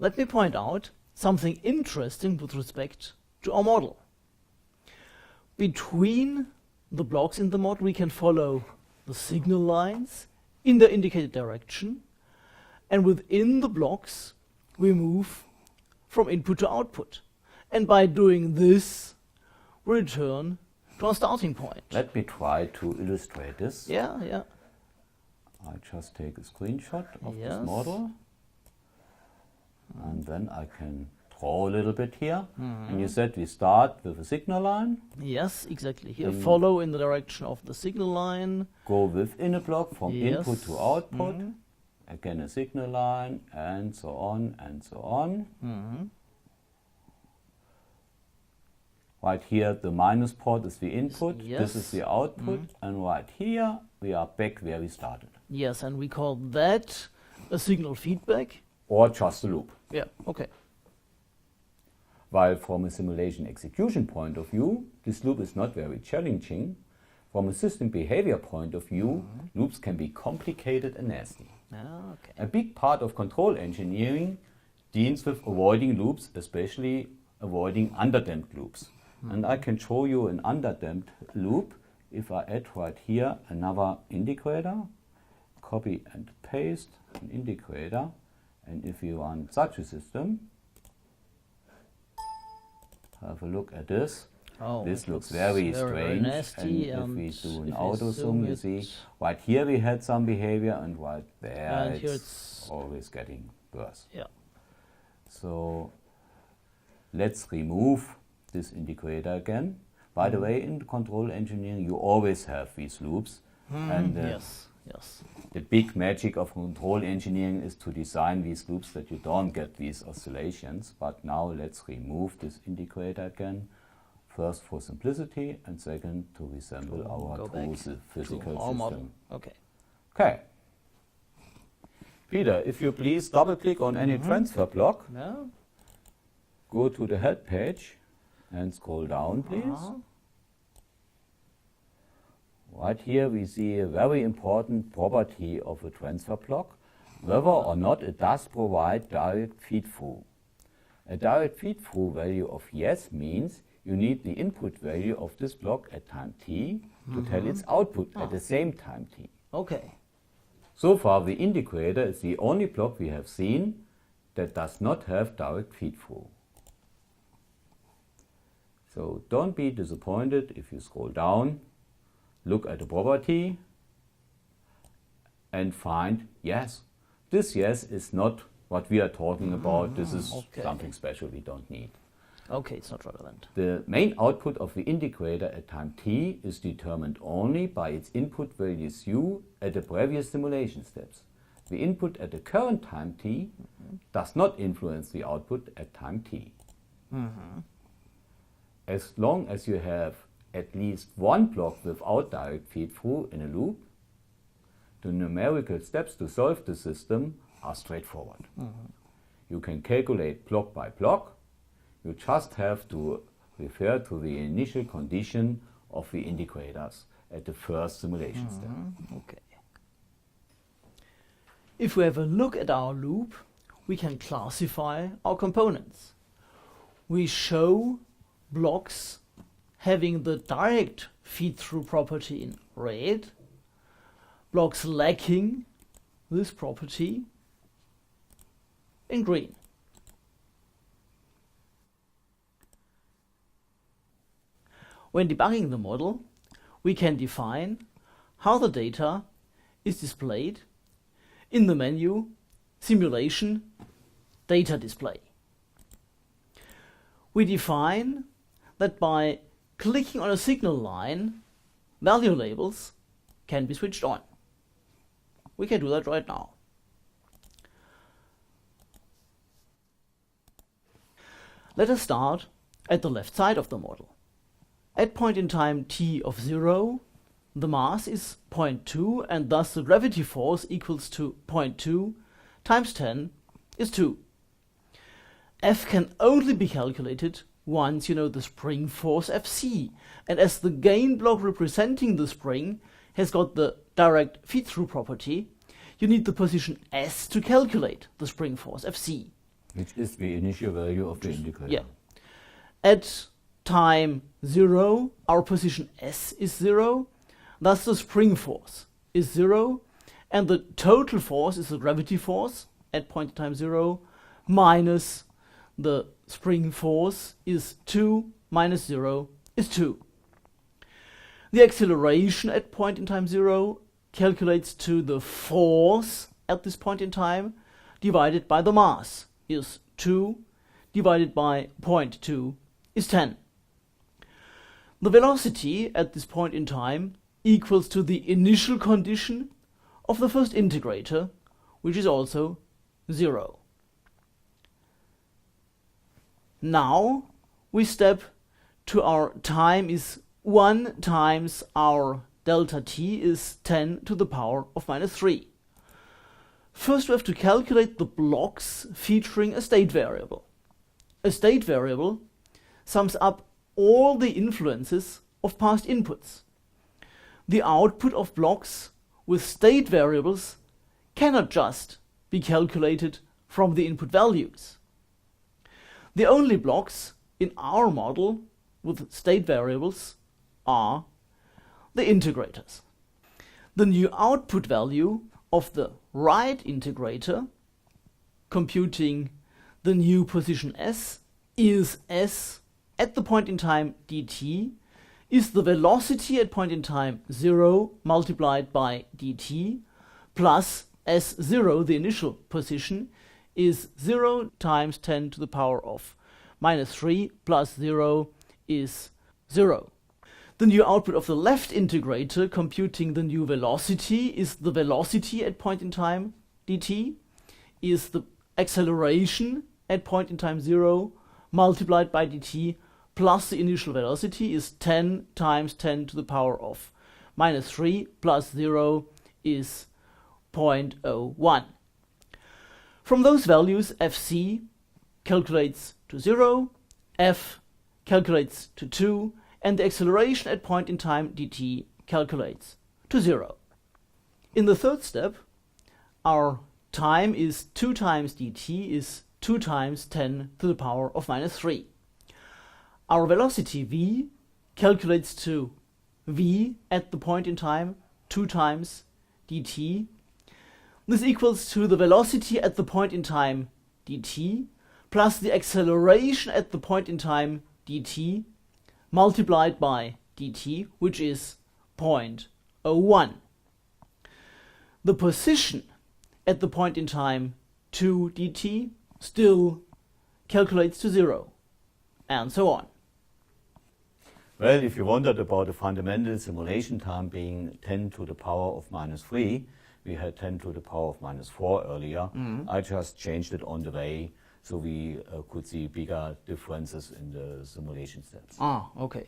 let me point out something interesting with respect to our model. Between the blocks in the model, we can follow the signal lines in the indicated direction, and within the blocks, we move from input to output. And by doing this, we return to our starting point. Let me try to illustrate this. Yeah. I just take a screenshot of Yes. this model, and then I can draw a little bit here. And you said we start with a signal line, Yes, exactly. Here, follow in the direction of the signal line. go within a block from Yes. input to output, again a signal line, and so on and so on. Right here, the minus port is the input, this is the output, and right here we are back where we started. Yes, and we call that a signal feedback. Or just a loop. Yeah, okay. While from a simulation execution point of view, this loop is not very challenging. From a system behavior point of view, loops can be complicated and nasty. Okay. A big part of control engineering deals with avoiding loops, especially avoiding underdamped loops. And I can show you an underdamped loop if I add right here another integrator, copy and paste an integrator, and if you run such a system, have a look at this. Oh, This looks very strange, nasty, and if we do an if we auto zoom, you zoom see, it- right here we had some behavior, and right there And it's, here it's- always getting worse. Yeah. So let's remove this integrator again. By the way, in control engineering you always have these loops, and Yes. the big magic of control engineering is to design these loops that you don't get these oscillations. But now let's remove this integrator again. First for simplicity, and second to resemble our go true back physical to our model. system. Okay. Okay. Peter, if you please double click on any transfer block, Yeah. go to the help page and scroll down, please. Right here we see a very important property of a transfer block, whether or not it does provide direct feed-through. A direct feed-through value of yes means you need the input value of this block at time t to tell its output at the same time t. Okay. So far the integrator is the only block we have seen that does not have direct feed-through. So don't be disappointed if you scroll down, look at the property and find yes. This yes is not what we are talking about. This is something special we don't need. Okay, it's not relevant. The main output of the integrator at time t is determined only by its input values u at the previous simulation steps. The input at the current time t does not influence the output at time t. As long as you have at least one block without direct feed-through in a loop, the numerical steps to solve the system are straightforward. You can calculate block by block. You just have to refer to the initial condition of the integrators at the first simulation step. Okay. If we have a look at our loop, we can classify our components. We show blocks having the direct feed-through property in red, blocks lacking this property in green. When debugging the model, we can define how the data is displayed in the menu Simulation Data Display. We define that by clicking on a signal line, value labels can be switched on. We can do that right now. Let us start at the left side of the model. At point in time t of 0, the mass is 0.2 and thus the gravity force equals to 0.2 times 10 is 2. F can only be calculated once you know the spring force Fc, and as the gain block representing the spring has got the direct feed-through property, you need the position S to calculate the spring force Fc. Which is the initial value of the integrator. Yeah. At time 0, our position S is 0, thus the spring force is 0, and the total force is the gravity force at point in time 0, minus the spring force is 2, minus 0 is 2. The acceleration at point in time 0 calculates to the force at this point in time divided by the mass is 2 divided by 0.2 is 10. The velocity at this point in time equals to the initial condition of the first integrator, which is also 0. Now we step to our time is 1 times our delta t is 10 to the power of minus 3. First we have to calculate the blocks featuring a state variable. A state variable sums up all the influences of past inputs. The output of blocks with state variables cannot just be calculated from the input values. The only blocks in our model with state variables are the integrators. The new output value of the right integrator, computing the new position S, is S at the point in time dt, is the velocity at point in time 0 multiplied by dt, plus S0, the initial position, is 0 times 10 to the power of minus 3 plus 0 is 0. The new output of the left integrator, computing the new velocity, is the velocity at point in time dt, is the acceleration at point in time 0 multiplied by dt, plus the initial velocity is 10 times 10 to the power of minus 3 plus 0 is 0.01. From those values, fc calculates to 0, f calculates to 2, and the acceleration at point in time dt calculates to 0. In the third step, our time is 2 times dt is 2 times 10 to the power of minus 3. Our velocity v calculates to v at the point in time 2 times dt. This equals to the velocity at the point in time dt plus the acceleration at the point in time dt multiplied by dt, which is 0.01. The position at the point in time 2 dt still calculates to 0, and so on. Well, if you wondered about the fundamental simulation time being 10 to the power of minus 3, we had 10 to the power of minus 4 earlier. I just changed it on the way so we could see bigger differences in the simulation steps. Ah, okay.